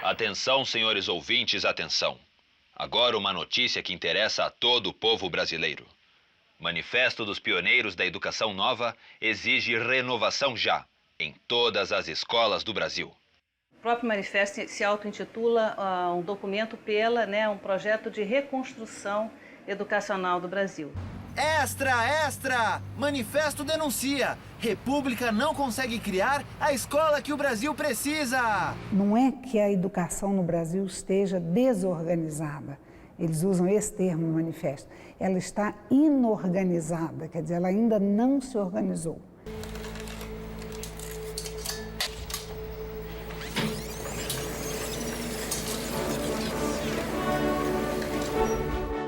Atenção, senhores ouvintes, atenção. Agora uma notícia que interessa a todo o povo brasileiro. Manifesto dos Pioneiros da Educação Nova exige renovação já, em todas as escolas do Brasil. O próprio manifesto se auto-intitula um documento um projeto de reconstrução educacional do Brasil. Extra! Manifesto denuncia. República não consegue criar a escola que o Brasil precisa. Não é que a educação no Brasil esteja desorganizada. Eles usam esse termo no manifesto. Ela está inorganizada, quer dizer, ela ainda não se organizou.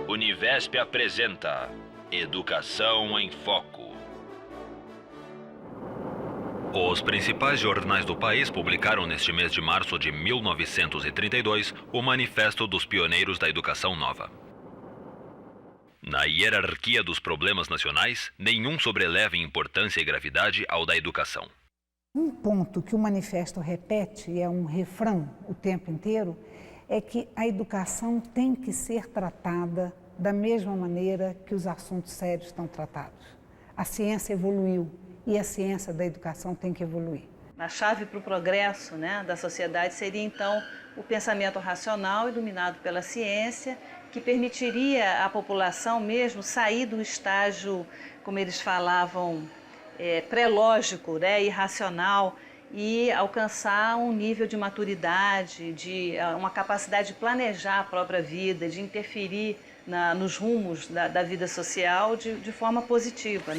Univesp apresenta Educação em Foco. Os principais jornais do país publicaram neste mês de março de 1932 o Manifesto dos Pioneiros da Educação Nova. Na hierarquia dos problemas nacionais, nenhum sobreleva em importância e gravidade ao da educação. Um ponto que o manifesto repete, e é um refrão o tempo inteiro, é que a educação tem que ser tratada da mesma maneira que os assuntos sérios estão tratados. A ciência evoluiu e a ciência da educação tem que evoluir. A chave para o progresso da sociedade seria, então, o pensamento racional iluminado pela ciência, que permitiria à população mesmo sair do estágio, como eles falavam, pré-lógico, irracional, e alcançar um nível de maturidade, de uma capacidade de planejar a própria vida, de interferir nos rumos da vida social de forma positiva,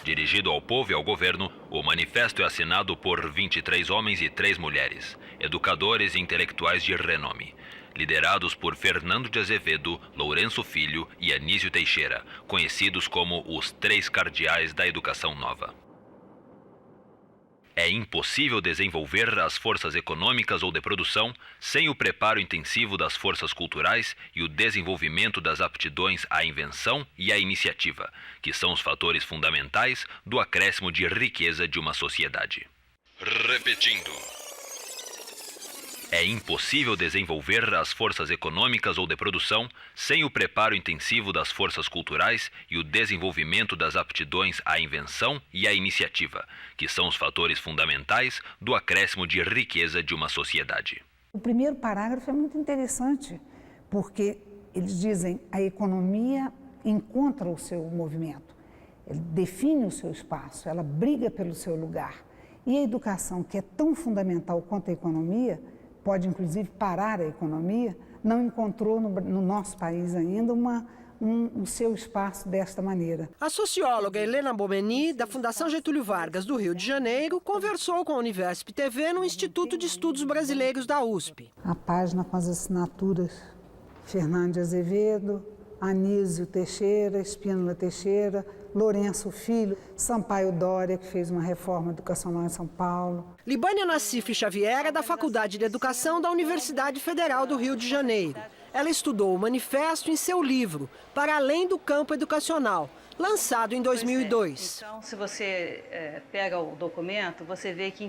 Dirigido ao povo e ao governo, o manifesto é assinado por 23 homens e 3 mulheres, educadores e intelectuais de renome, liderados por Fernando de Azevedo, Lourenço Filho e Anísio Teixeira, conhecidos como os 3 cardeais da educação nova. É impossível desenvolver as forças econômicas ou de produção sem o preparo intensivo das forças culturais e o desenvolvimento das aptidões à invenção e à iniciativa, que são os fatores fundamentais do acréscimo de riqueza de uma sociedade. Repetindo. É impossível desenvolver as forças econômicas ou de produção sem o preparo intensivo das forças culturais e o desenvolvimento das aptidões à invenção e à iniciativa, que são os fatores fundamentais do acréscimo de riqueza de uma sociedade. O primeiro parágrafo é muito interessante, porque eles dizem que a economia encontra o seu movimento, ela define o seu espaço, ela briga pelo seu lugar. E a educação, que é tão fundamental quanto a economia, pode inclusive parar a economia, não encontrou no nosso país ainda o seu espaço desta maneira. A socióloga Helena Bomeni, da Fundação Getúlio Vargas do Rio de Janeiro, conversou com a Univesp TV no Instituto de Estudos Brasileiros da USP. A página com as assinaturas Fernando de Azevedo, Anísio Teixeira, Espínola Teixeira, Lourenço Filho, Sampaio Dória, que fez uma reforma educacional em São Paulo. Libânia Nassif Xavier é da Faculdade de Educação da Universidade Federal do Rio de Janeiro. Ela estudou o manifesto em seu livro, Para Além do Campo Educacional, lançado em 2002. Então, se você pega o documento, você vê que em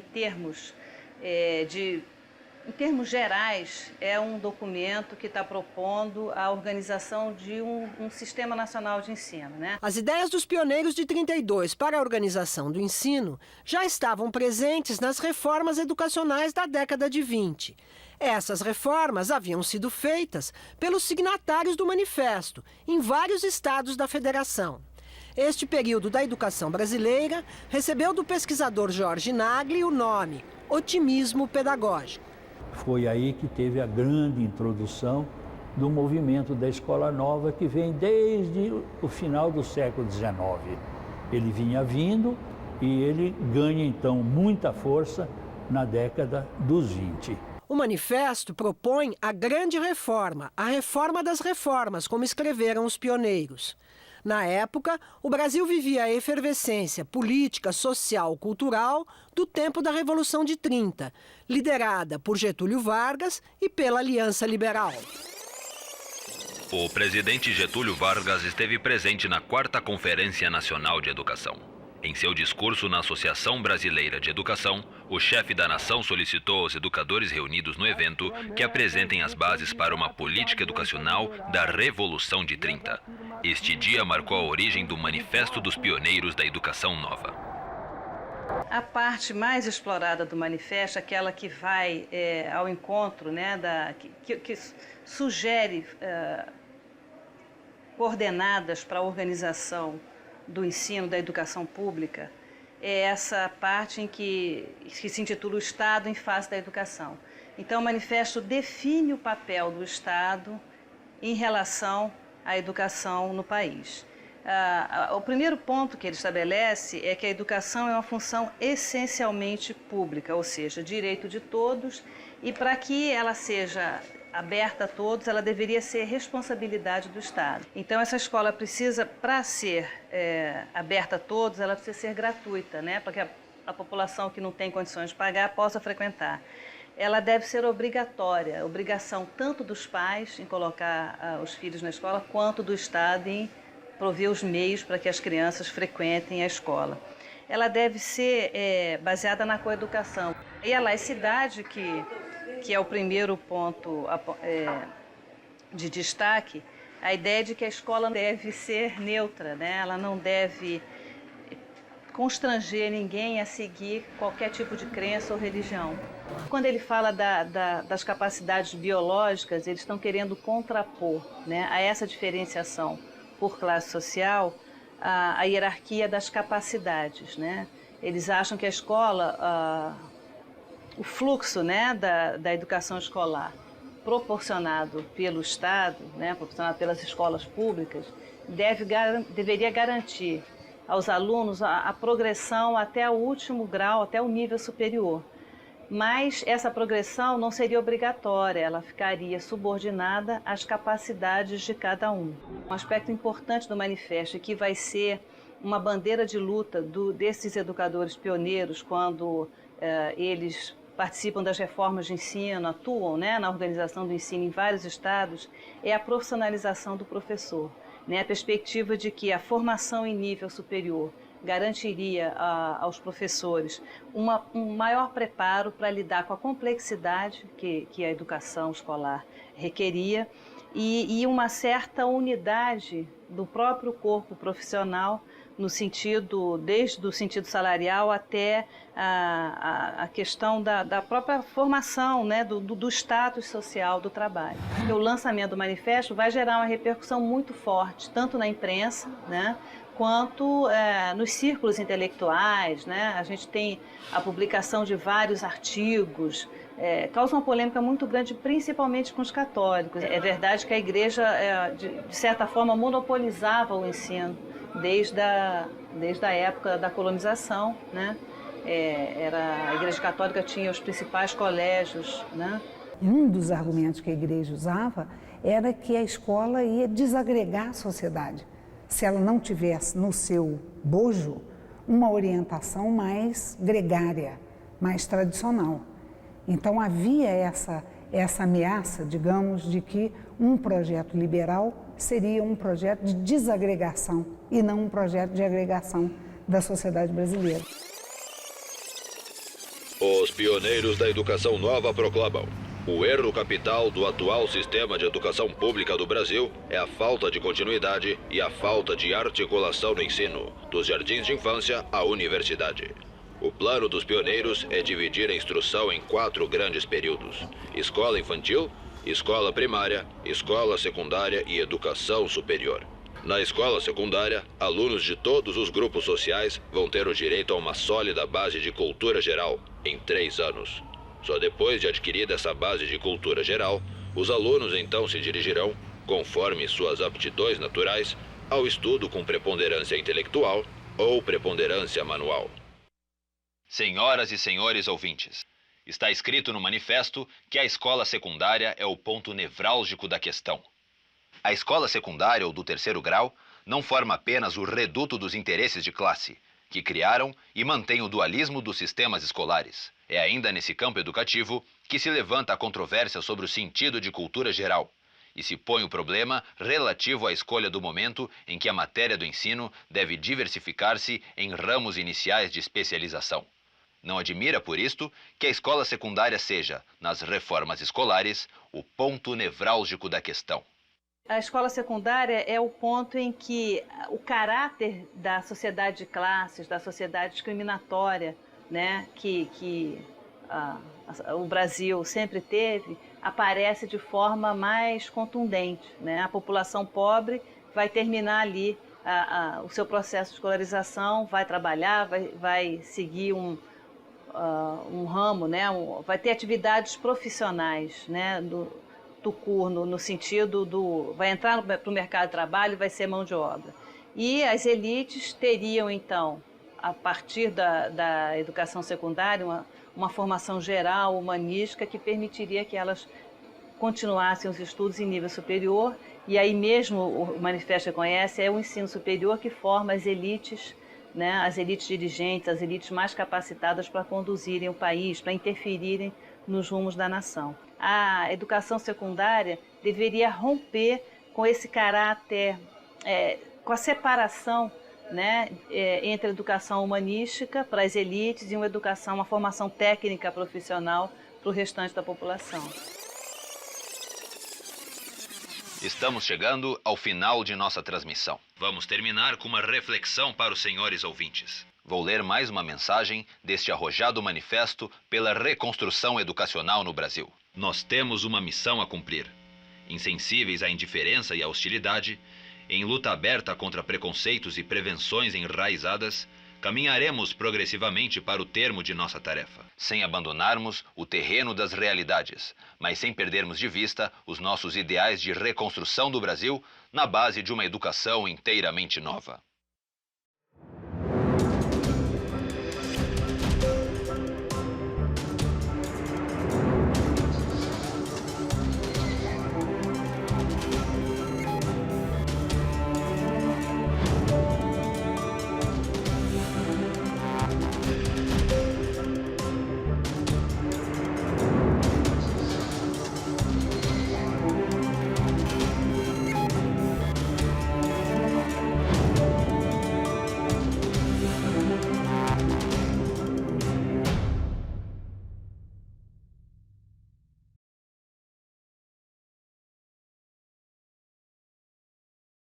termos gerais, é um documento que está propondo a organização de um sistema nacional de ensino, As ideias dos pioneiros de 32 para a organização do ensino já estavam presentes nas reformas educacionais da década de 20. Essas reformas haviam sido feitas pelos signatários do manifesto em vários estados da federação. Este período da educação brasileira recebeu do pesquisador Jorge Nagli o nome Otimismo Pedagógico. Foi aí que teve a grande introdução do movimento da Escola Nova, que vem desde o final do século XIX. Ele vinha vindo e ele ganha, então, muita força na década dos 20. O manifesto propõe a grande reforma, a reforma das reformas, como escreveram os pioneiros. Na época, o Brasil vivia a efervescência política, social, cultural do tempo da Revolução de 30, liderada por Getúlio Vargas e pela Aliança Liberal. O presidente Getúlio Vargas esteve presente na 4ª Conferência Nacional de Educação. Em seu discurso na Associação Brasileira de Educação, o chefe da nação solicitou aos educadores reunidos no evento que apresentem as bases para uma política educacional da Revolução de 30. Este dia marcou a origem do Manifesto dos Pioneiros da Educação Nova. A parte mais explorada do manifesto, aquela que vai ao encontro, né, que sugere coordenadas para a organização do ensino da educação pública, é essa parte em que se intitula o Estado em face da educação. Então, o manifesto define o papel do Estado em relação à educação no país. O primeiro ponto que ele estabelece é que a educação é uma função essencialmente pública, ou seja, direito de todos, e para que ela seja aberta a todos, ela deveria ser responsabilidade do Estado. Então, essa escola precisa, para ser aberta a todos, ela precisa ser gratuita, né? Para que a população que não tem condições de pagar possa frequentar. Ela deve ser obrigatória, obrigação tanto dos pais em colocar os filhos na escola, quanto do Estado em prover os meios para que as crianças frequentem a escola. Ela deve ser baseada na coeducação. E a laicidade, que é o primeiro ponto de destaque, a ideia de que a escola deve ser neutra, né? Ela não deve constranger ninguém a seguir qualquer tipo de crença ou religião. Quando ele fala das capacidades biológicas, eles estão querendo contrapor, né, a essa diferenciação por classe social a hierarquia das capacidades, né? Eles acham que a escola, o fluxo, né, da educação escolar proporcionado pelo Estado, né, proporcionado pelas escolas públicas, deveria garantir aos alunos a progressão até o último grau, até o nível superior. Mas essa progressão não seria obrigatória, ela ficaria subordinada às capacidades de cada um. Um aspecto importante do manifesto, que vai ser uma bandeira de luta desses educadores pioneiros quando eles participam das reformas de ensino, atuam, né, na organização do ensino em vários estados, é a profissionalização do professor, né, a perspectiva de que a formação em nível superior garantiria aos professores um maior preparo para lidar com a complexidade que a educação escolar requeria e uma certa unidade do próprio corpo profissional no sentido, desde o sentido salarial até a questão da própria formação, né, do status social do trabalho. O lançamento do manifesto vai gerar uma repercussão muito forte, tanto na imprensa, né, quanto nos círculos intelectuais, né? A gente tem a publicação de vários artigos, causa uma polêmica muito grande, principalmente com os católicos. É verdade que a igreja, de certa forma, monopolizava o ensino desde a época da colonização, né? A igreja católica tinha os principais colégios, né? Um dos argumentos que a igreja usava era que a escola ia desagregar a sociedade, se ela não tivesse no seu bojo uma orientação mais gregária, mais tradicional. Então havia essa ameaça, digamos, de que um projeto liberal seria um projeto de desagregação e não um projeto de agregação da sociedade brasileira. Os pioneiros da educação nova proclamam: o erro capital do atual sistema de educação pública do Brasil é a falta de continuidade e a falta de articulação no ensino, dos jardins de infância à universidade. O plano dos pioneiros é dividir a instrução em 4 grandes períodos: escola infantil, escola primária, escola secundária e educação superior. Na escola secundária, alunos de todos os grupos sociais vão ter o direito a uma sólida base de cultura geral em 3 anos. Só depois de adquirida essa base de cultura geral, os alunos então se dirigirão, conforme suas aptidões naturais, ao estudo com preponderância intelectual ou preponderância manual. Senhoras e senhores ouvintes, está escrito no manifesto que a escola secundária é o ponto nevrálgico da questão. A escola secundária ou do 3º grau não forma apenas o reduto dos interesses de classe, que criaram e mantém o dualismo dos sistemas escolares. É ainda nesse campo educativo que se levanta a controvérsia sobre o sentido de cultura geral e se põe o problema relativo à escolha do momento em que a matéria do ensino deve diversificar-se em ramos iniciais de especialização. Não admira, por isto, que a escola secundária seja, nas reformas escolares, o ponto nevrálgico da questão. A escola secundária é o ponto em que o caráter da sociedade de classes, da sociedade discriminatória, né, que o Brasil sempre teve, aparece de forma mais contundente, né? A população pobre vai terminar ali o seu processo de escolarização, vai trabalhar, vai seguir um ramo, né? Vai ter atividades profissionais, né? do curso, no sentido vai entrar para o mercado de trabalho e vai ser mão de obra. E as elites teriam, então, a partir da educação secundária, uma formação geral, humanística, que permitiria que elas continuassem os estudos em nível superior. E aí mesmo o manifesto reconhece, é o ensino superior que forma as elites, né, as elites dirigentes, as elites mais capacitadas para conduzirem o país, para interferirem nos rumos da nação. A educação secundária deveria romper com esse caráter, com a separação, né, entre a educação humanística para as elites e uma formação técnica profissional para o restante da população. Estamos chegando ao final de nossa transmissão. Vamos terminar com uma reflexão para os senhores ouvintes. Vou ler mais uma mensagem deste arrojado manifesto pela reconstrução educacional no Brasil. Nós temos uma missão a cumprir. Insensíveis à indiferença e à hostilidade, em luta aberta contra preconceitos e prevenções enraizadas, caminharemos progressivamente para o termo de nossa tarefa, sem abandonarmos o terreno das realidades, mas sem perdermos de vista os nossos ideais de reconstrução do Brasil na base de uma educação inteiramente nova.